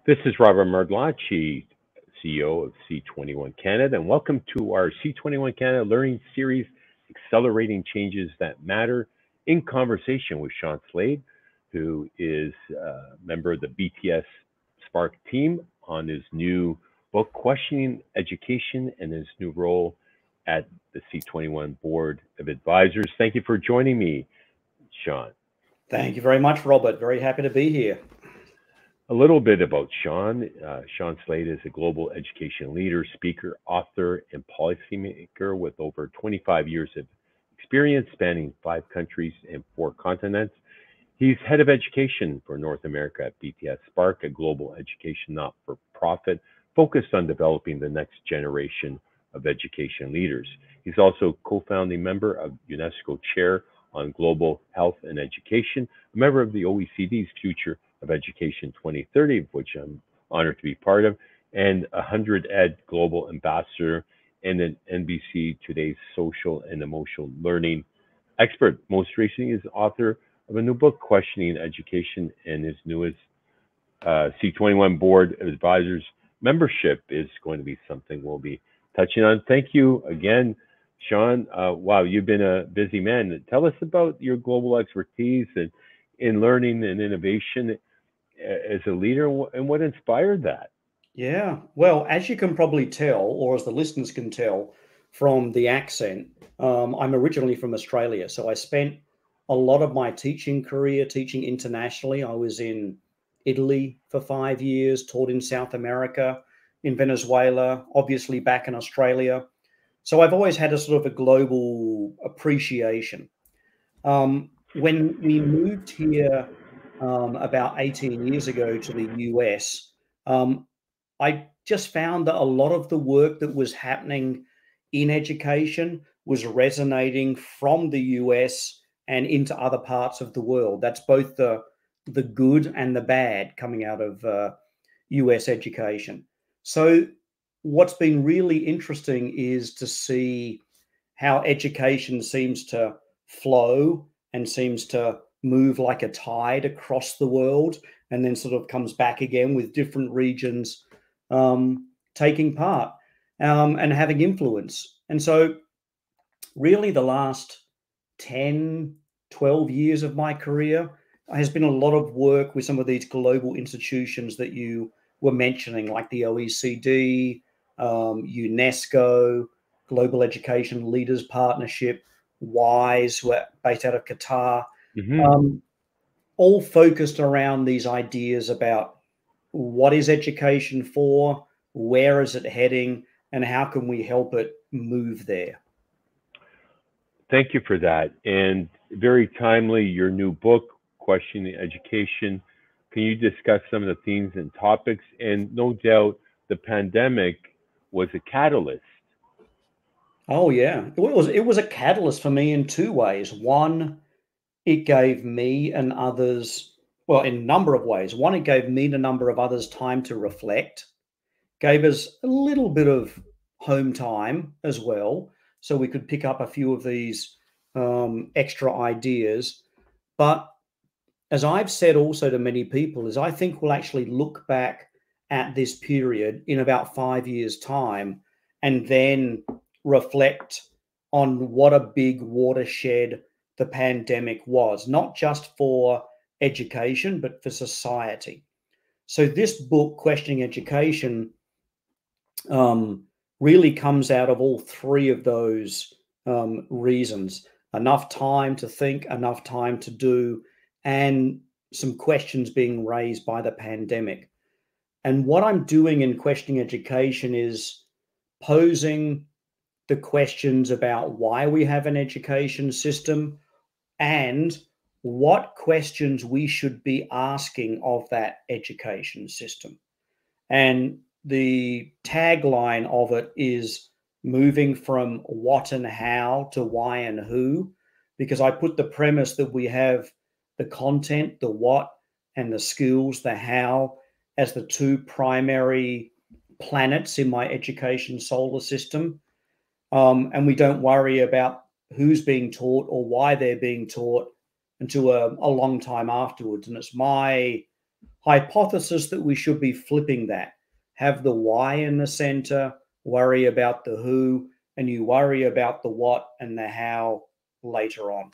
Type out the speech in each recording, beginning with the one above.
This is Robert Mardlacci, CEO of C21 Canada, and welcome to our C21 Canada Learning Series, Accelerating Changes That Matter, in conversation with Sean Slade, who is a member of the BTS Spark team on his new book, Questioning Education, and his new role at the C21 Board of Advisors. Thank you for joining me, Sean. Thank you very much, Robert. Very happy to be here. A little bit about Sean. Sean Slade is a global education leader, speaker, author, and policymaker with over 25 years of experience spanning 5 countries and 4 continents. He's head of education for North America at BTS Spark, a global education not-for-profit focused on developing the next generation of education leaders. He's also co-founding member of UNESCO Chair on Global Health and Education, a member of the OECD's Future of Education 2030, which I'm honored to be part of, and a 100 Ed Global Ambassador and an NBC Today's social and emotional learning expert. Most recently, is author of a new book, Questioning Education, and his newest C21 Board of Advisors membership is going to be something we'll be touching on. Thank you again, Sean. Wow, you've been a busy man. Tell us about your global expertise and in learning and innovation as a leader, and what inspired that? Yeah, well, as you can probably tell, or as the listeners can tell from the accent, I'm originally from Australia. So I spent a lot of my teaching career teaching internationally. I was in Italy for 5 years, taught in South America, in Venezuela, obviously back in Australia. So I've always had a sort of a global appreciation. When we moved here about 18 years ago to the US, I just found that a lot of the work that was happening in education was resonating from the US and into other parts of the world. That's both the good and the bad coming out of US education. So what's been really interesting is to see how education seems to flow and seems to move like a tide across the world, and then sort of comes back again with different regions taking part and having influence. And so really the last 10, 12 years of my career has been a lot of work with some of these global institutions that you were mentioning, like the OECD, UNESCO, Global Education Leaders Partnership, WISE, who are based out of Qatar. All focused around these ideas about what is education for, where is it heading, and how can we help it move there. Thank you for that. And very timely, your new book, Questioning Education. Can you discuss some of the themes and topics? And no doubt the pandemic was a catalyst. Oh, yeah. It was a catalyst for me in 2 ways. One, it gave me and others, well, in a number of ways. One, it gave me and a number of others time to reflect, gave us a little bit of home time as well, so we could pick up a few of these extra ideas. But as I've said also to many people, is I think we'll actually look back at this period in about 5 years' time and then reflect on what a big watershed the pandemic was, not just for education, but for society. So this book, Questioning Education, really comes out of all 3 of those reasons. Enough time to think, enough time to do, and some questions being raised by the pandemic. And what I'm doing in Questioning Education is posing the questions about why we have an education system and what questions we should be asking of that education system. And the tagline of it is moving from what and how to why and who, because I put the premise that we have the content, the what, and the skills, the how, as the 2 primary planets in my education solar system. And we don't worry about who's being taught or why they're being taught until a long time afterwards. And it's my hypothesis that we should be flipping that. Have the why in the center, worry about the who, and you worry about the what and the how later on.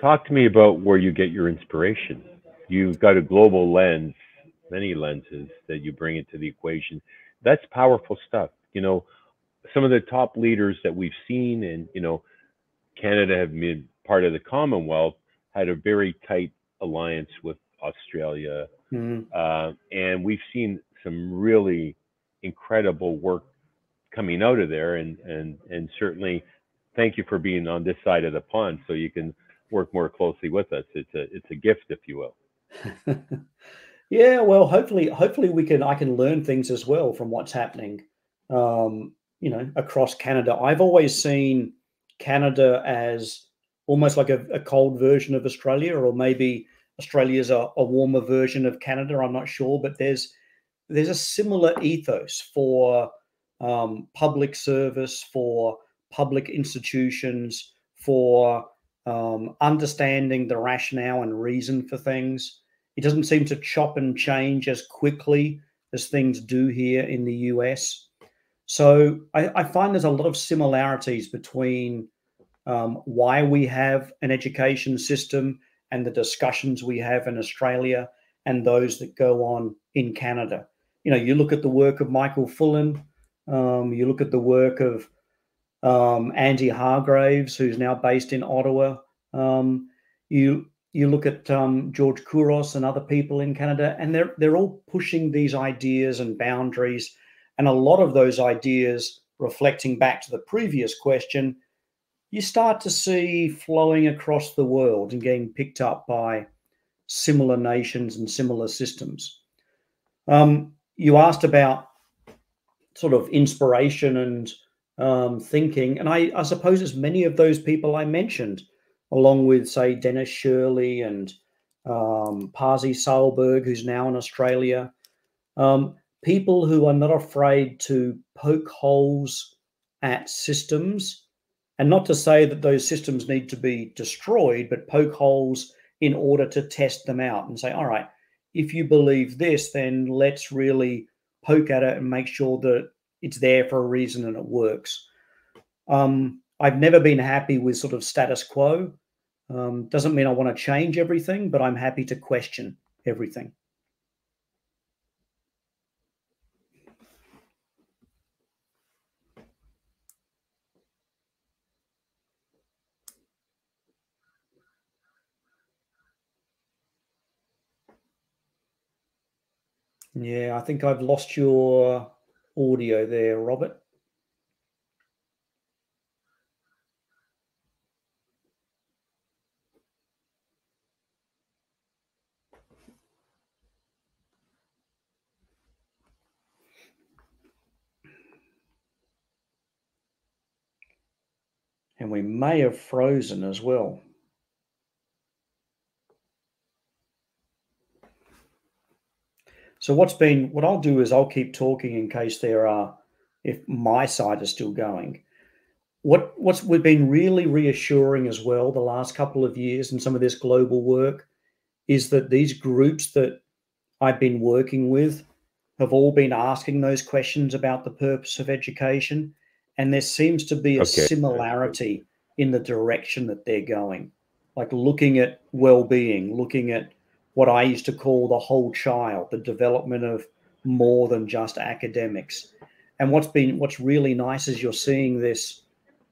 Talk to me about where you get your inspiration. You've got a global lens, many lenses that you bring into the equation. That's powerful stuff. Some of the top leaders that we've seen in, Canada have been part of the Commonwealth, had a very tight alliance with Australia. Mm. And we've seen some really incredible work coming out of there. And certainly thank you for being on this side of the pond so you can work more closely with us. It's a gift, if you will. Yeah, well, hopefully I can learn things as well from what's happening, across Canada. I've always seen Canada as almost like a cold version of Australia, or maybe Australia's a warmer version of Canada. I'm not sure, but there's a similar ethos for public service, for public institutions, for understanding the rationale and reason for things. It doesn't seem to chop and change as quickly as things do here in the US. So I find there's a lot of similarities between why we have an education system and the discussions we have in Australia and those that go on in Canada. You look at the work of Michael Fullan, you look at the work of Andy Hargraves, who's now based in Ottawa. You look at George Couros and other people in Canada, and they're all pushing these ideas and boundaries, and a lot of those ideas, reflecting back to the previous question, you start to see flowing across the world and getting picked up by similar nations and similar systems. You asked about sort of inspiration and thinking, and I suppose it's many of those people I mentioned, along with, say, Dennis Shirley and Pasi Sahlberg, who's now in Australia. People who are not afraid to poke holes at systems, and not to say that those systems need to be destroyed, but poke holes in order to test them out and say, all right, if you believe this, then let's really poke at it and make sure that it's there for a reason and it works. I've never been happy with sort of status quo. Doesn't mean I want to change everything, but I'm happy to question everything. Yeah, I think I've lost your audio there, Robert. And we may have frozen as well. So what I'll do is I'll keep talking in case if my side is still going. What's we've been really reassuring as well the last couple of years and some of this global work is that these groups that I've been working with have all been asking those questions about the purpose of education, and there seems to be a similarity in the direction that they're going, like looking at well-being, looking at what I used to call the whole child, the development of more than just academics. And what's really nice is you're seeing this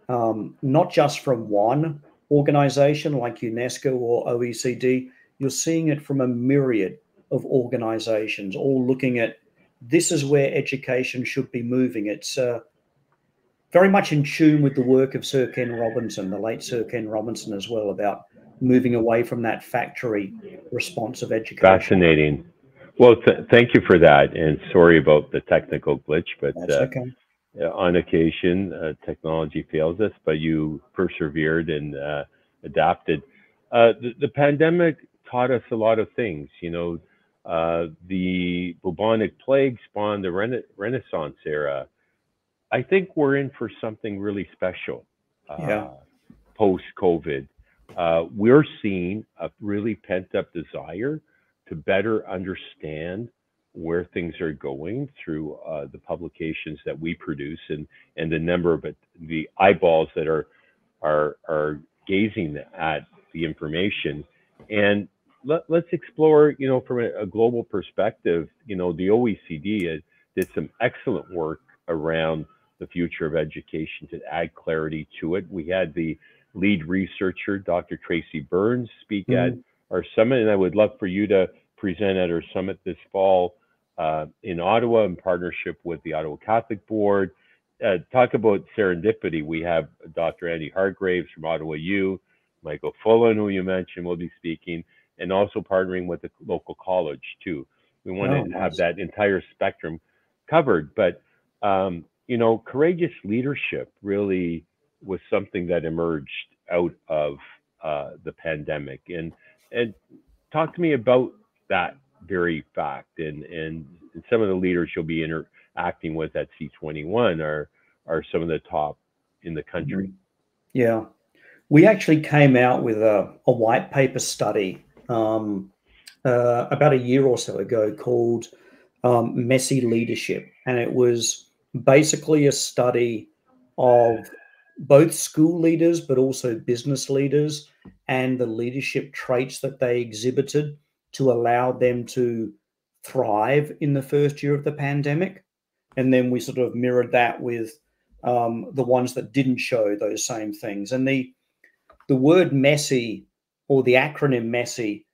not just from one organization like UNESCO or OECD, you're seeing it from a myriad of organizations, all looking at this is where education should be moving. It's very much in tune with the work of Sir Ken Robinson, the late Sir Ken Robinson as well, about moving away from that factory response of education. Fascinating. Well, thank you for that, and sorry about the technical glitch, but That's okay. On occasion, technology fails us, but you persevered and adapted. The pandemic taught us a lot of things. The bubonic plague spawned the Renaissance era. I think we're in for something really special Yeah. post COVID. We're seeing a really pent up desire to better understand where things are going through the publications that we produce, and the number of the eyeballs that are gazing at the information. And let's explore, from a global perspective. The OECD did some excellent work around the future of education to add clarity to it. We had the lead researcher, Dr. Tracy Burns, speak at our summit, and I would love for you to present at our summit this fall in Ottawa in partnership with the Ottawa Catholic Board. Talk about serendipity. We have Dr. Andy Hargraves from Ottawa U, Michael Fullen, who you mentioned, will be speaking, and also partnering with the local college too. We want to have that entire spectrum covered. But courageous leadership really was something that emerged out of the pandemic. And talk to me about that very fact. And some of the leaders you'll be interacting with at C21 are some of the top in the country. Yeah. We actually came out with a white paper study about a year or so ago called Messy Leadership. And it was basically a study of both school leaders, but also business leaders, and the leadership traits that they exhibited to allow them to thrive in the first year of the pandemic. And then we sort of mirrored that with the ones that didn't show those same things. And the word messy, or the acronym messy,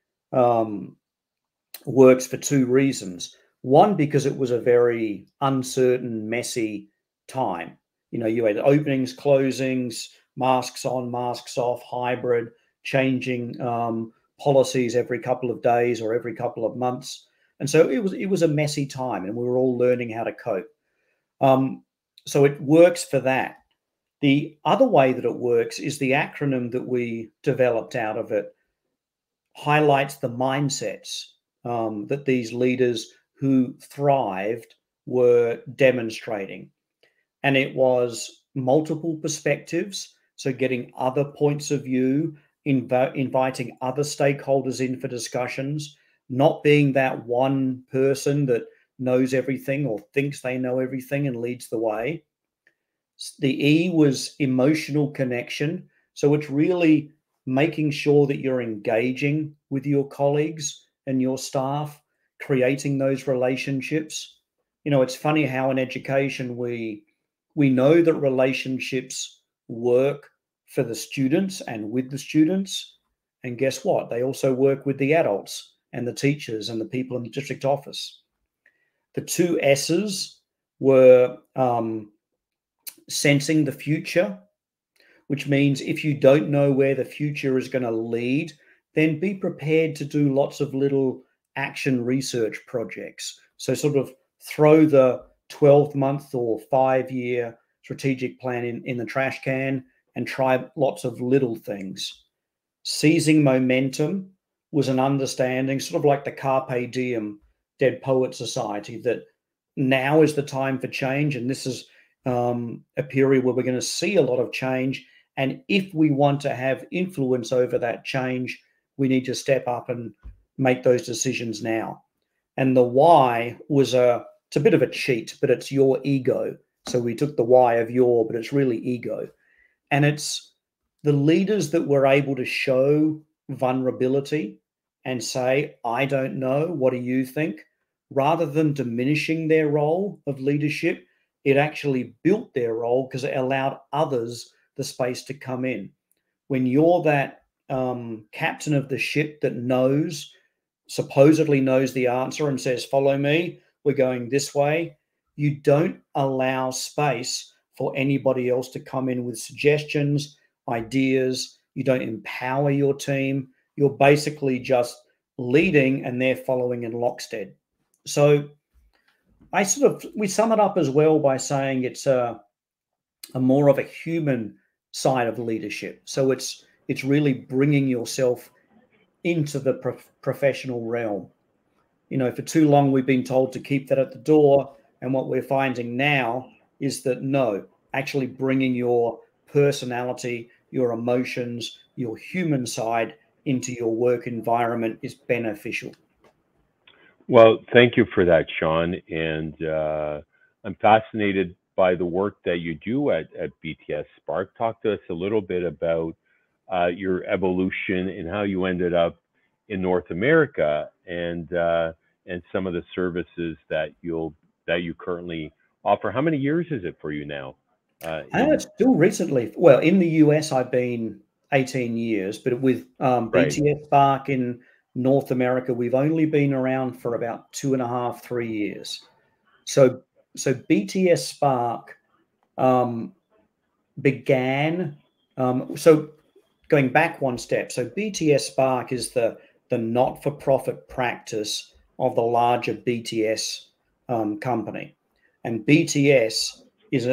works for two reasons. One, because it was a very uncertain, messy time. You had openings, closings, masks on, masks off, hybrid, changing policies every couple of days or every couple of months. And so it was a messy time, and we were all learning how to cope. So it works for that. The other way that it works is the acronym that we developed out of it highlights the mindsets that these leaders who thrived were demonstrating. And it was multiple perspectives, so getting other points of view, inviting other stakeholders in for discussions, not being that one person that knows everything or thinks they know everything and leads the way. The E was emotional connection. So it's really making sure that you're engaging with your colleagues and your staff, creating those relationships. It's funny how in education we know that relationships work for the students and with the students. And guess what? They also work with the adults and the teachers and the people in the district office. The two S's were sensing the future, which means if you don't know where the future is going to lead, then be prepared to do lots of little action research projects. So sort of throw the 12-month or 5-year strategic plan in the trash can and try lots of little things. Seizing momentum was an understanding, sort of like the Carpe Diem Dead Poet Society, that now is the time for change, and this is a period where we're going to see a lot of change. And if we want to have influence over that change, we need to step up and make those decisions now. And the why was it's a bit of a cheat, but it's your ego. So we took the why of your, but it's really ego. And it's the leaders that were able to show vulnerability and say, I don't know, what do you think? Rather than diminishing their role of leadership, it actually built their role because it allowed others the space to come in. When you're that captain of the ship that supposedly knows the answer and says, follow me, we're going this way, you don't allow space for anybody else to come in with suggestions, ideas. You don't empower your team. You're basically just leading and they're following in lockstep. So we sum it up as well by saying it's a more of a human side of leadership. So it's really bringing yourself into the professional realm. For too long we've been told to keep that at the door, and what we're finding now is that no, actually bringing your personality, your emotions, your human side into your work environment is beneficial. Well, thank you for that, Sean. And I'm fascinated by the work that you do at BTS Spark. Talk to us a little bit about your evolution and how you ended up in North America, and some of the services that you currently offer. How many years is it for you now? In Still recently, well, in the US, I've been 18 years, but with Right, BTS Spark in North America, we've only been around for about 2.5, 3 years. So, so BTS Spark um, began. So going back one step, so BTS Spark is the not-for-profit practice of the larger BTS company, and BTS is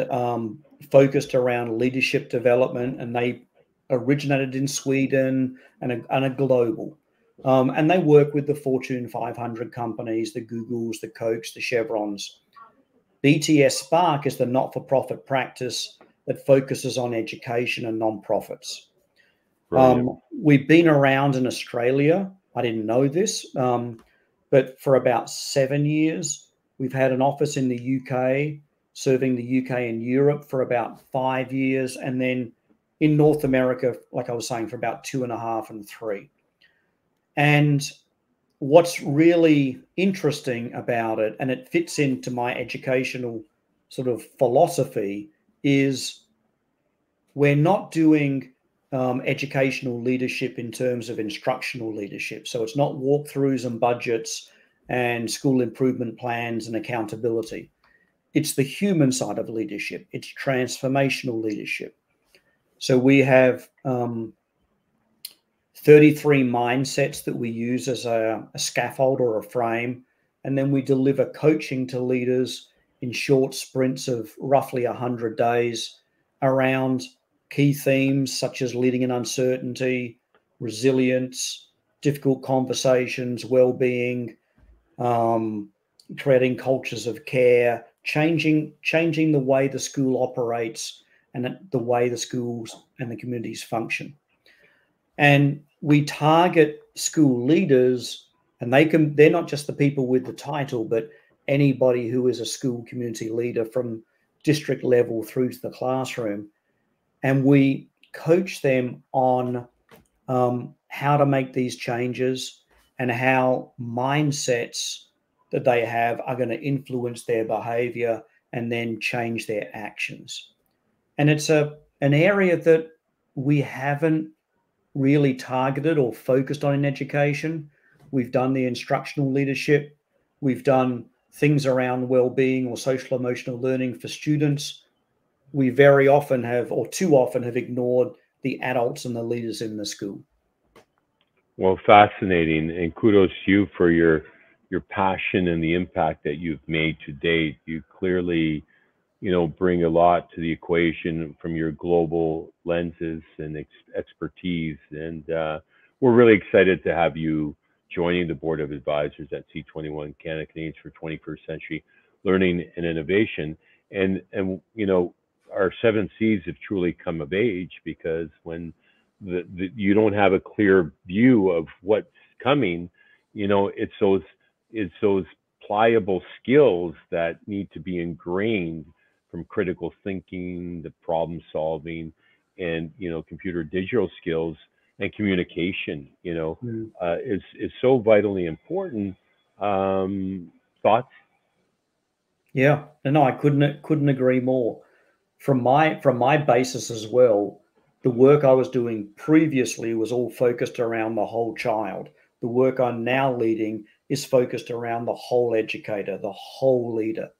focused around leadership development, and they originated in Sweden and a global. And they work with the Fortune 500 companies, the Googles, the Cokes, the Chevrons. BTS Spark is the not-for-profit practice that focuses on education and nonprofits. brilliant. We've been around in Australia. I didn't know this, but for about 7 years, we've had an office in the UK, serving the UK and Europe for about 5 years, and then in North America, like I was saying, for about 2.5 and 3. And what's really interesting about it, and it fits into my educational sort of philosophy, is we're not doing educational leadership in terms of instructional leadership. So it's not walkthroughs and budgets and school improvement plans and accountability. It's the human side of leadership. It's transformational leadership. So we have 33 mindsets that we use as a scaffold or a frame. And then we deliver coaching to leaders in short sprints of roughly 100 days around key themes such as leading in uncertainty, resilience, difficult conversations, well-being, um, creating cultures of care, changing the way the school operates and the way the schools and the communities function. And we target school leaders, and they're not just the people with the title, but anybody who is a school community leader from district level through to the classroom. And we coach them on how to make these changes and how mindsets that they have are going to influence their behavior and then change their actions. And it's an area that we haven't really targeted or focused on in education. We've done the instructional leadership. We've done things around well-being or social emotional learning for students. We very often have, or too often have, ignored the adults and the leaders in the school. Well, fascinating, and kudos to you for your passion and the impact that you've made to date. You clearly, bring a lot to the equation from your global lenses and expertise. And we're really excited to have you joining the board of advisors at C21 Canada Canadians for 21st Century Learning and Innovation. And our 7 Cs have truly come of age, because when you don't have a clear view of what's coming, it's those pliable skills that need to be ingrained, from critical thinking, the problem solving, and computer digital skills and communication. Mm. Is so vitally important. Thoughts? Yeah, no, I couldn't agree more. From my basis as well, the work I was doing previously was all focused around the whole child. The work I'm now leading is focused around the whole educator, the whole leader.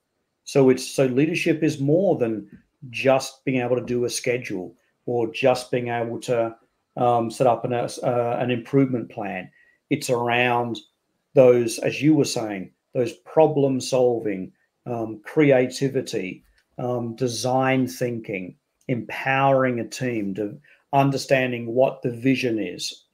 So leadership is more than just being able to do a schedule or just being able to set up an improvement plan. It's around those, as you were saying, those problem solving, creativity, design thinking, empowering a team to understanding what the vision is,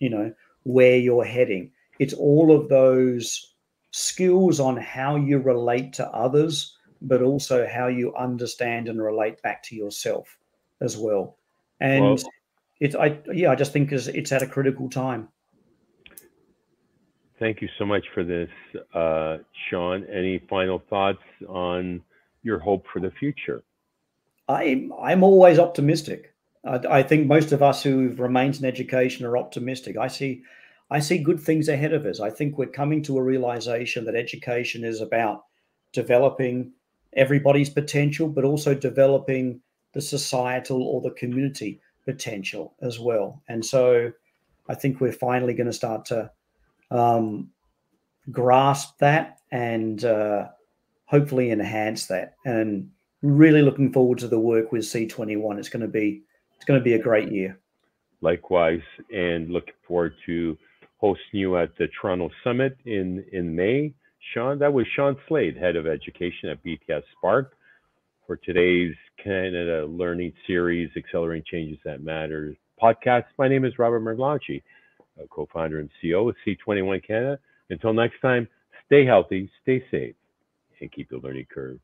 where you're heading. It's all of those skills on how you relate to others, but also how you understand and relate back to yourself as well. Well, And I just think it's at a critical time. Thank you so much for this, Sean. Any final thoughts on your hope for the future? I'm always optimistic. I think most of us who've remained in education are optimistic. I see good things ahead of us. I think we're coming to a realization that education is about developing everybody's potential, but also developing the societal or the community potential as well. And so I think we're finally going to start to um, grasp that and hopefully enhance that. And really looking forward to the work with C21. It's going to be a great year. Likewise, and looking forward to hosting you at the Toronto Summit in May. Sean, that was Sean Slade, Head of Education at BTS Spark, for today's Canada Learning Series, Accelerating Changes That Matter podcast. My name is Robert Merglaunchy, co-founder and CEO of C21 Canada. Until next time, stay healthy, stay safe, and keep the learning curve